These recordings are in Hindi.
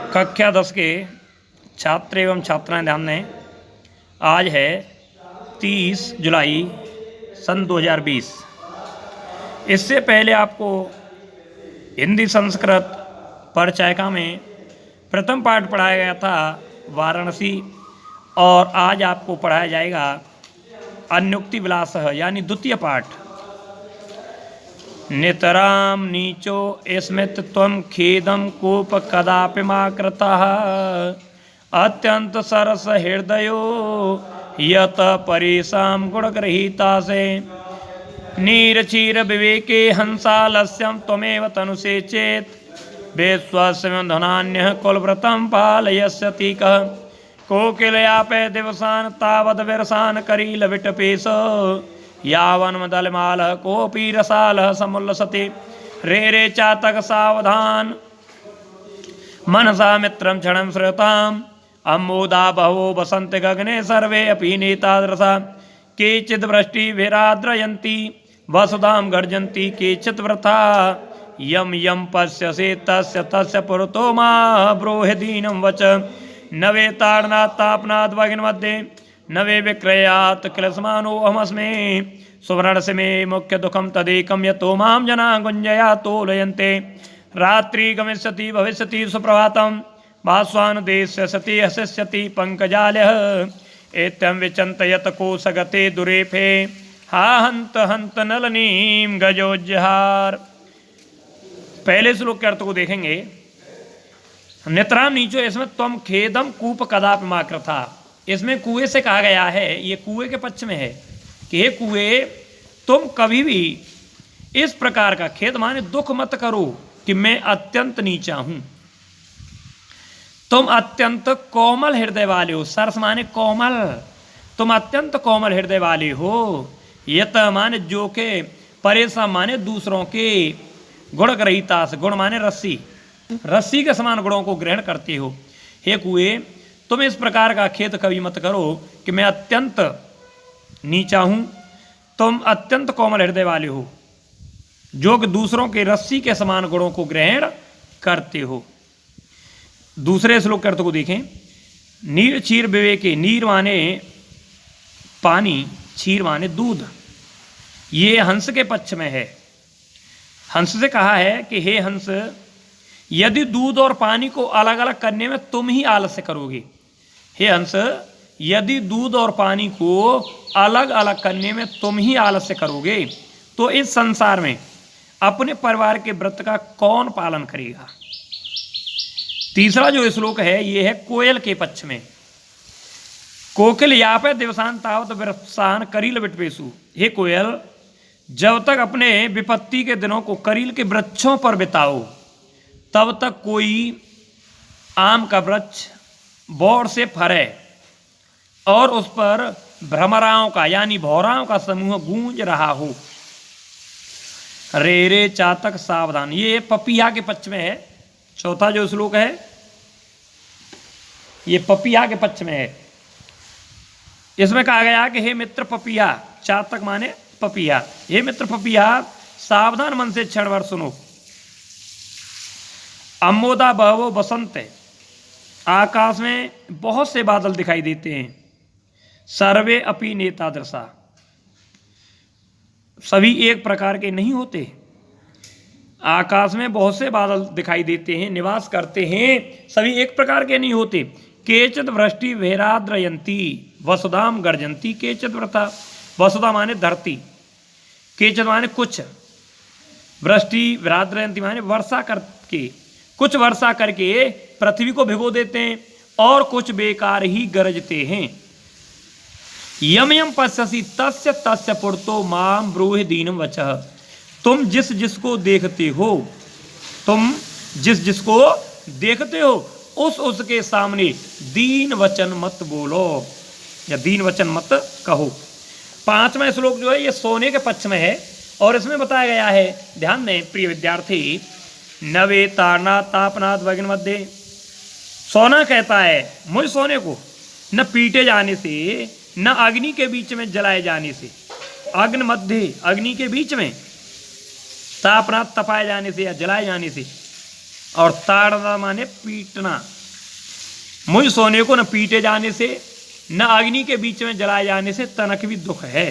कक्षा 10 के छात्र एवं छात्राएं ध्यान दें। आज है 30 जुलाई सन 2020। इससे पहले आपको हिंदी संस्कृत परिचयिका में प्रथम पाठ पढ़ाया गया था वाराणसी, और आज आपको पढ़ाया जाएगा अन्योक्ति विलास यानी द्वितीय पाठ। नितराम नीचो स्मित त्वं खेदम कूप कदापि मा कृतः अत्यंत सरस हृदयो यत परेशाम गुणग्रहीता से नीरचीर विवेके हंसालस्यम त्वमेव तनुषे चेत विश्वस्य धनान्यः कुलव्रतं पालयस्यति कः कोकिलयापे दिवसान तावद विरसान करील विटपेश यावन्मदलमालः कोऽपि रसालः समुल्लसति रे रे चातक सावधान मनसा मित्रं क्षणं श्रुताम् अम्मोदा बहवो वसन्ति गगने सर्वे अपि नेतादृशा केचिद् वृष्टिभिराद्रयन्ति वसुधां गर्जन्ति केचित् वृथा यं यं पश्यसे तस्य तस्य पुरतो मा ब्रूहि दीनं वच न वे ताडनात् तापनात् वग्निमध्ये न वे विक्रयात् क्लेशमानो अहमस्मि सुवर्णस्य मे मुख्य दुःखं तदेकं यतो मां जना गुञ्जया तोलयन्ते रात्रि गमिष्यति भविष्यति सुप्रभातं भास्वानुदेश्य सति हसिष्यति पंकजालयः एत्यं विचिन्तयत कोशगते दुरेफे हा हंत हंत नलनीं गजोज्जहार। पहले श्लोक के अर्थ को देखेंगे। नितराम नीचो इसमें त्वं खेदम कूप कदापि मा कृथा, इसमें कुएं से कहा गया है, ये कुएं के पक्ष में है कि हे कुएं तुम कभी भी इस प्रकार का खेद माने दुख मत करो कि मैं अत्यंत नीचा हूं। तुम अत्यंत कोमल हृदय वाले हो, सरस माने कोमल, तुम अत्यंत कोमल हृदय वाले हो। यत माने जो के, परेशान माने दूसरों के, गुणग्रहीता से, गुण माने रस्सी, रस्सी के समान गुणों को ग्रहण करते हो। हे कुएं तुम इस प्रकार का खेद कभी मत करो कि मैं अत्यंत नीचा हूं। तुम अत्यंत कोमल हृदय वाले हो जो कि दूसरों के रस्सी के समान गुणों को ग्रहण करते हो। दूसरे श्लोक के अर्थ को देखें। नीर क्षीर विवेके, नीर माने पानी, क्षीर माने दूध, ये हंस के पक्ष में है। हंस से कहा है कि हे हंस यदि दूध और पानी को अलग अलग करने में तुम ही आलस्य करोगे, हे हंस यदि दूध और पानी को अलग अलग करने में तुम ही आलस्य करोगे तो इस संसार में अपने परिवार के व्रत का कौन पालन करेगा। तीसरा जो श्लोक है ये है कोयल के पक्ष में। कोकिल यापे दिवसान तावत विरसान करील विटपेशु, हे कोयल जब तक अपने विपत्ति के दिनों को करील के वृक्षों पर बिताओ तब तक कोई आम का वृक्ष बोर से फरे और उस पर भ्रमराओं का यानी भौराओं का समूह गूंज रहा हो। रे रे चातक सावधान, ये पपिया के पक्ष में है। चौथा जो श्लोक है ये पपिया के पक्ष में है। इसमें कहा गया कि हे मित्र पपिया, चातक माने पपिया, हे मित्र पपिया सावधान मन से क्षण भर सुनो। अम्मोदा बहवो बसंत, आकाश में बहुत से बादल दिखाई देते हैं। सर्वे अपि नेता दृशा, सभी एक प्रकार के नहीं होते। आकाश में बहुत से बादल दिखाई देते हैं, निवास करते हैं, सभी एक प्रकार के नहीं होते। केचित् वृष्टि भेराद्रयंती वसुधाम गर्जंती केचित् व्रता, वसुधा माने धरती, केचित् माने कुछ, वृष्टि भेराद्रयंती माने वर्षा करके, कुछ वर्षा करके पृथ्वी को भिगो देते हैं और कुछ बेकार ही गरजते हैं। यम यम पश्यसि तस्य तस्य पुरतो माम ब्रूहि दीनम वचः, तुम जिस जिसको देखते हो, तुम जिस जिसको देखते हो उस उसके सामने दीन वचन मत बोलो या दीन वचन मत कहो। पांचवा श्लोक जो है ये सोने के पक्ष में है और इसमें बताया गया है, ध्यान दें प्रिय विद्यार्थी, नवे तारनाथ तापनाथ वग्न मध्य, सोना कहता है मुझ सोने को न पीटे जाने से न अग्नि के बीच में जलाए जाने से, अग्नि मध्य अग्नि के बीच में, तापनाथ तपाए जाने से या जलाए जाने से, और ताड़ना माने पीटना, मुझ सोने को न पीटे जाने से, न अग्नि के बीच में जलाए जाने से तनक भी दुख है।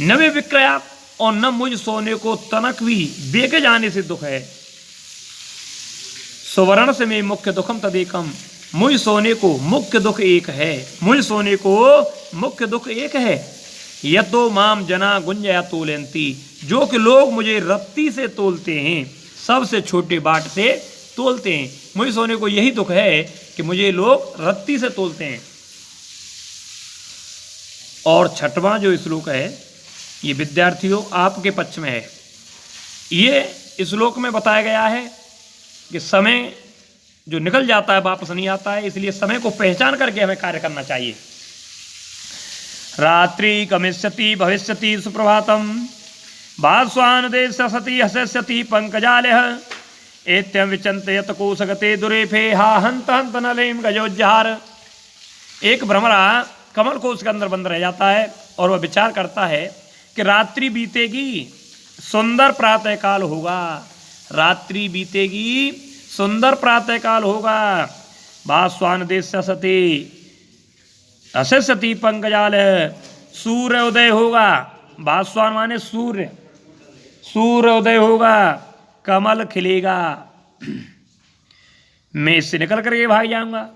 न वे विक्रया, और न मुझ सोने को तनक भी बेके जाने से दुख है। सुवर्ण से में मुख्य दुखम तदेकम, मुझ सोने को मुख्य दुख एक है, मुझ सोने को मुख्य दुख एक है। यतो माम जना गुंजया तोलंती, जो कि लोग मुझे रत्ती से तोलते हैं, सबसे छोटे बाट से तोलते हैं। मुझ सोने को यही दुख है कि मुझे लोग रत्ती से तोलते हैं। और छठवां जो श्लोक है ये विद्यार्थियों आपके पक्ष में है। ये श्लोक में बताया गया है कि समय जो निकल जाता है वापस नहीं आता है, इसलिए समय को पहचान करके हमें कार्य करना चाहिए। रात्रि गमिष्यति भविष्यति सुप्रभातम, भास्वान देश सती हस्यति पंकजालय, एत्यं विचंतयत कोशगते दुरेफे हा हंत हंत नलेम गजोज्जहार। एक भ्रमरा कमल कोश के अंदर बंद रह जाता है और वह विचार करता है कि रात्रि बीतेगी, सुंदर प्रातःकाल होगा, रात्रि बीतेगी, सुंदर प्रातःकाल होगा। भास्वान देश सती हस्यति पंकजालय, सूर्य उदय होगा। भास्वान माने सूर्य, सूर्य उदय होगा, कमल खिलेगा, मैं इससे निकल करके भाग जाऊंगा।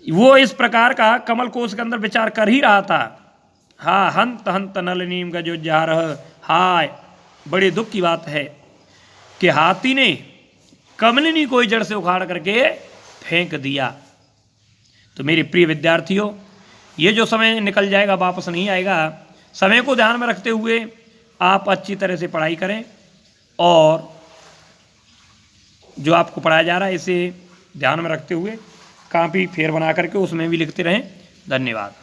वो इस प्रकार का कमल कोश के अंदर विचार कर ही रहा था। हा हंत हंत नलिनीम गजोज्जहार, हाय बड़े दुख की बात है कि हाथी ने कमलिनी को जड़ से उखाड़ करके फेंक दिया। तो मेरे प्रिय विद्यार्थियों, ये जो समय निकल जाएगा वापस नहीं आएगा, समय को ध्यान में रखते हुए आप अच्छी तरह से पढ़ाई करें और जो आपको पढ़ाया जा रहा है इसे ध्यान में रखते हुए कापी फेर बना करके उसमें भी लिखते रहें। धन्यवाद।